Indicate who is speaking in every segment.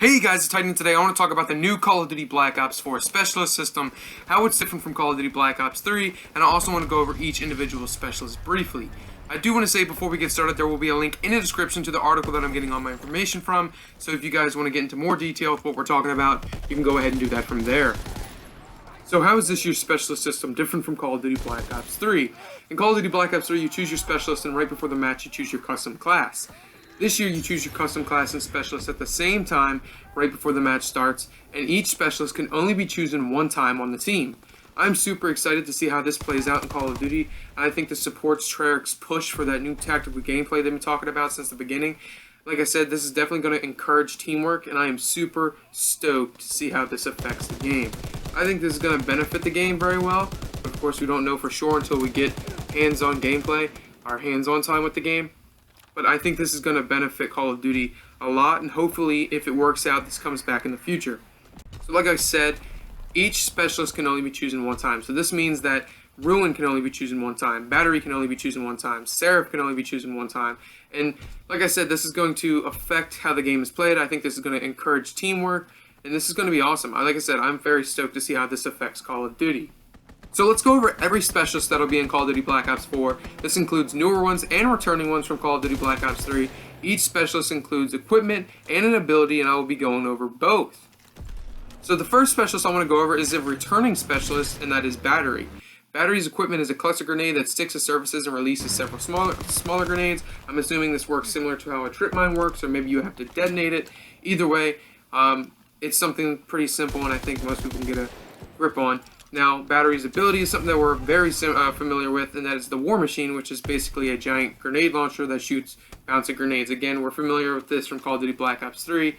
Speaker 1: Hey guys, it's Titan. Today I want to talk about the new Call of Duty Black Ops 4 Specialist system, how it's different from Call of Duty Black Ops 3, and I also want to go over each individual specialist briefly. I do want to say before we get started, there will be a link in the description to the article that I'm getting all my information from, so if you guys want to get into more detail with what we're talking about, you can go ahead and do that from there. So how is this year's specialist system different from Call of Duty Black Ops 3? In Call of Duty Black Ops 3, you choose your specialist, and right before the match, you choose your custom class. This year, you choose your custom class and specialist at the same time, right before the match starts, and each specialist can only be chosen one time on the team. I'm super excited to see how this plays out in Call of Duty, and I think this supports Treyarch's push for that new tactical gameplay they've been talking about since the beginning. Like I said, this is definitely going to encourage teamwork, and I am super stoked to see how this affects the game. I think this is going to benefit the game very well, but of course we don't know for sure until we get hands-on gameplay, or hands-on time with the game. But I think this is going to benefit Call of Duty a lot, and hopefully, if it works out, this comes back in the future. So like I said, each specialist can only be chosen one time. So this means that Ruin can only be chosen one time, Battery can only be chosen one time, Seraph can only be chosen one time. And like I said, this is going to affect how the game is played. I think this is going to encourage teamwork, and this is going to be awesome. Like I said, I'm very stoked to see how this affects Call of Duty. So let's go over every specialist that'll be in Call of Duty Black Ops 4. This includes newer ones and returning ones from Call of Duty Black Ops 3. Each specialist includes equipment and an ability, and I will be going over both. So the first specialist I want to go over is a returning specialist, and that is Battery. Battery's equipment is a cluster grenade that sticks to surfaces and releases several smaller grenades. I'm assuming this works similar to how a trip mine works, or maybe you have to detonate it. Either way, it's something pretty simple, and I think most people can get a grip on. Now, Battery's ability is something that we're very familiar with, and that is the War Machine, which is basically a giant grenade launcher that shoots bouncing grenades. Again, we're familiar with this from Call of Duty Black Ops 3.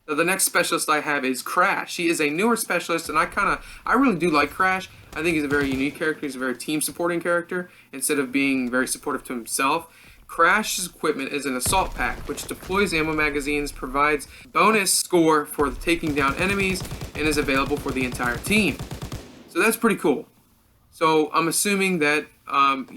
Speaker 1: Now, the next specialist I have is Crash. He is a newer specialist, and I really do like Crash. I think he's a very unique character. He's a very team-supporting character, instead of being very supportive to himself. Crash's equipment is an assault pack, which deploys ammo magazines, provides bonus score for taking down enemies, and is available for the entire team. So that's pretty cool. So I'm assuming that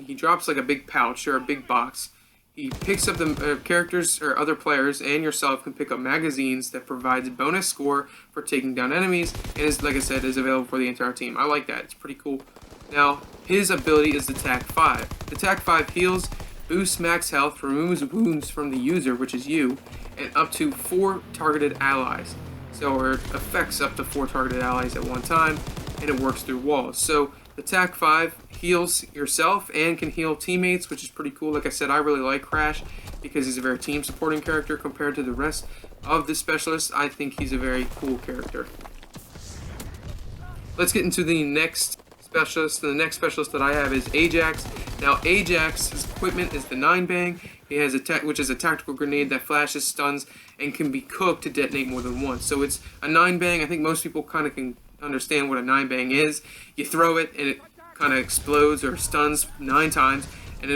Speaker 1: he drops like a big pouch or a big box. He picks up the characters or other players and yourself can pick up magazines that provides bonus score for taking down enemies, and is, like I said, is available for the entire team. I like that. It's pretty cool. Now, his ability is the TAC-5. The TAC-5 heals, boosts max health, removes wounds from the user, which is you, and up to 4 targeted allies. So it affects up to 4 targeted allies at one time, and it works through walls. So the TAC-5 heals yourself and can heal teammates, which is pretty cool. Like I said, I really like Crash because he's a very team supporting character compared to the rest of the specialists. I think he's a very cool character. Let's get into the next specialist. The next specialist that I have is Ajax. Now Ajax's equipment is the 9-bang. He has which is a tactical grenade that flashes, stuns, and can be cooked to detonate more than once. So it's a 9-bang. I think most people kind of can understand what a 9-bang is. You throw it and it kind of explodes or stuns 9 times, and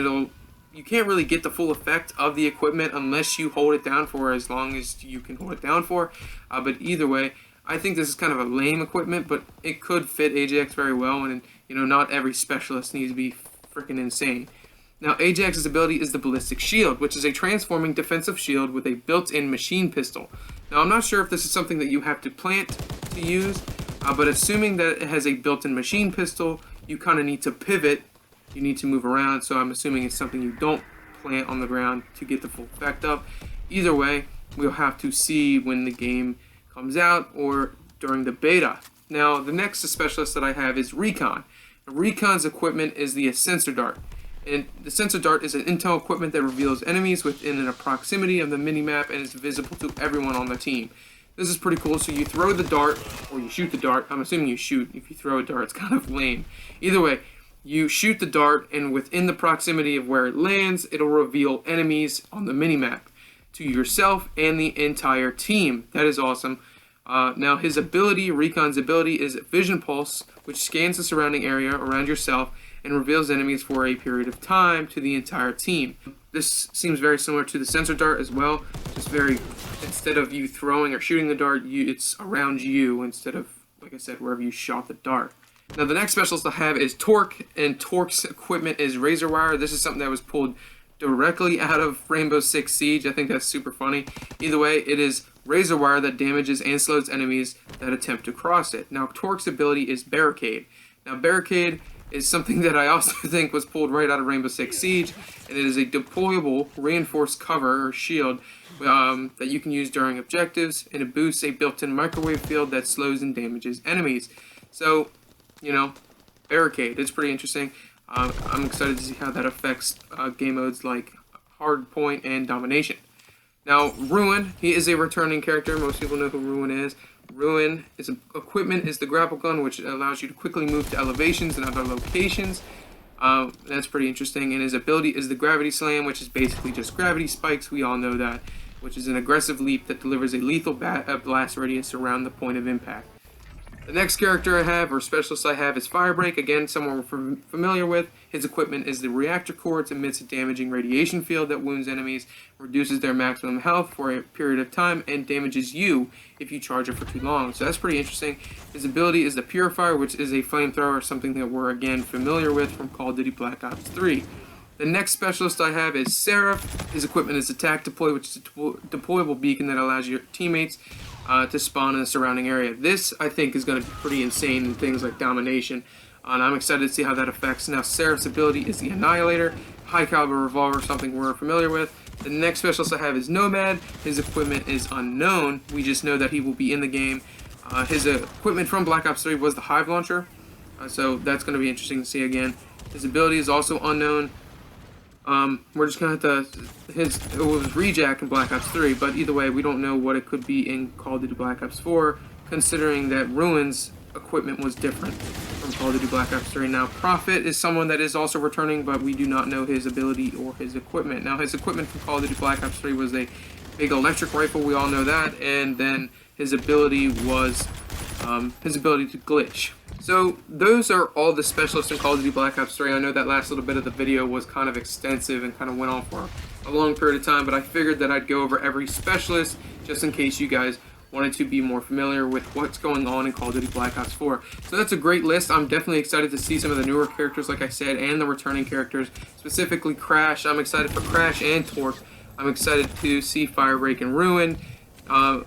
Speaker 1: you can't really get the full effect of the equipment unless you hold it down for as long as you can hold it down for. But either way, I think this is kind of a lame equipment, but it could fit Ajax very well, and not every specialist needs to be freaking insane. Now, Ajax's ability is the Ballistic Shield, which is a transforming defensive shield with a built-in machine pistol. Now, I'm not sure if this is something that you have to plant to use, but assuming that it has a built-in machine pistol, you kind of need to pivot. You need to move around, so I'm assuming it's something you don't plant on the ground to get the full effect of. Either way, we'll have to see when the game comes out or during the beta. Now, the next specialist that I have is Recon. Recon's equipment is the Sensor Dart. And the Sensor Dart is an intel equipment that reveals enemies within a proximity of the minimap and is visible to everyone on the team. This is pretty cool. So you throw the dart, or you shoot the dart. I'm assuming you shoot. If you throw a dart, it's kind of lame. Either way, you shoot the dart, and within the proximity of where it lands, it'll reveal enemies on the minimap to yourself and the entire team. That is awesome. Now, his ability, Recon's ability, is Vision Pulse, which scans the surrounding area around yourself and reveals enemies for a period of time to the entire team. This seems very similar to the Sensor Dart as well, just instead of you throwing or shooting the dart, it's around you instead of, like I said, wherever you shot the dart. Now the next specialist I have is Torque, and Torque's equipment is Razor Wire. This is something that was pulled directly out of Rainbow Six Siege. I think that's super funny. Either way, it is razor wire that damages and slows enemies that attempt to cross it. Now, Torque's ability is Barricade. Now, Barricade is something that I also think was pulled right out of Rainbow Six Siege, and it is a deployable reinforced cover or shield that you can use during objectives, and it boosts a built-in microwave field that slows and damages enemies. So, you know, Barricade, it's pretty interesting. I'm excited to see how that affects game modes like Hardpoint and Domination. Now, Ruin, he is a returning character. Most people know who Ruin is. Ruin is equipment is the grapple gun, which allows you to quickly move to elevations and other locations. That's pretty interesting. And his ability is the Gravity Slam, which is basically just gravity spikes. We all know that, which is an aggressive leap that delivers a lethal blast radius around the point of impact. The next character I have, or specialist I have, is Firebreak. Again, someone we're familiar with. His equipment is the Reactor Core. It emits a damaging radiation field that wounds enemies, reduces their maximum health for a period of time, and damages you if you charge it for too long. So that's pretty interesting. His ability is the Purifier, which is a flamethrower, something that we're, again, familiar with from Call of Duty Black Ops 3. The next specialist I have is Seraph. His equipment is Attack Deploy, which is a deployable beacon that allows your teammates to spawn in the surrounding area. This, I think, is going to be pretty insane in things like Domination, and I'm excited to see how that affects. Now, Seraph's ability is the Annihilator, high caliber revolver, something we're familiar with. The next specialist I have is Nomad. His equipment is unknown. We just know that he will be in the game. His equipment from Black Ops 3 was the Hive Launcher, so that's going to be interesting to see again. His ability is also unknown. We're just going to have to, it was Rejack in Black Ops 3, but either way, we don't know what it could be in Call of Duty Black Ops 4, considering that Ruin's equipment was different from Call of Duty Black Ops 3. Now, Prophet is someone that is also returning, but we do not know his ability or his equipment. Now, his equipment from Call of Duty Black Ops 3 was a big electric rifle, we all know that, and then his ability was his ability to glitch. So those are all the specialists in Call of Duty Black Ops 3. I know that last little bit of the video was kind of extensive and kind of went on for a long period of time, but I figured that I'd go over every specialist just in case you guys wanted to be more familiar with what's going on in Call of Duty Black Ops 4. So that's a great list. I'm definitely excited to see some of the newer characters, like I said, and the returning characters, specifically Crash. I'm excited for Crash and Torque. I'm excited to see Firebreak and Ruin.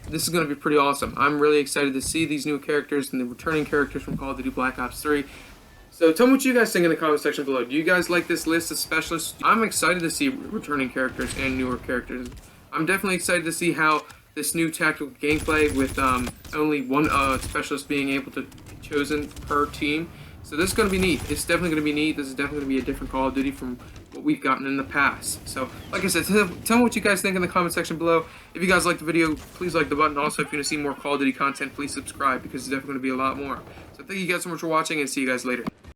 Speaker 1: This is going to be pretty awesome. I'm really excited to see these new characters and the returning characters from Call of Duty Black Ops 3. So tell me what you guys think in the comment section below. Do you guys like this list of specialists? I'm excited to see returning characters and newer characters. I'm definitely excited to see how this new tactical gameplay with only one specialist being able to be chosen per team. So this is going to be neat. It's definitely going to be neat. This is definitely going to be a different Call of Duty from what we've gotten in the past. So, like I said, tell me what you guys think in the comment section below. If you guys like the video, please like the button. Also, if you want to see more Call of Duty content, please subscribe because there's definitely going to be a lot more. So thank you guys so much for watching, and see you guys later.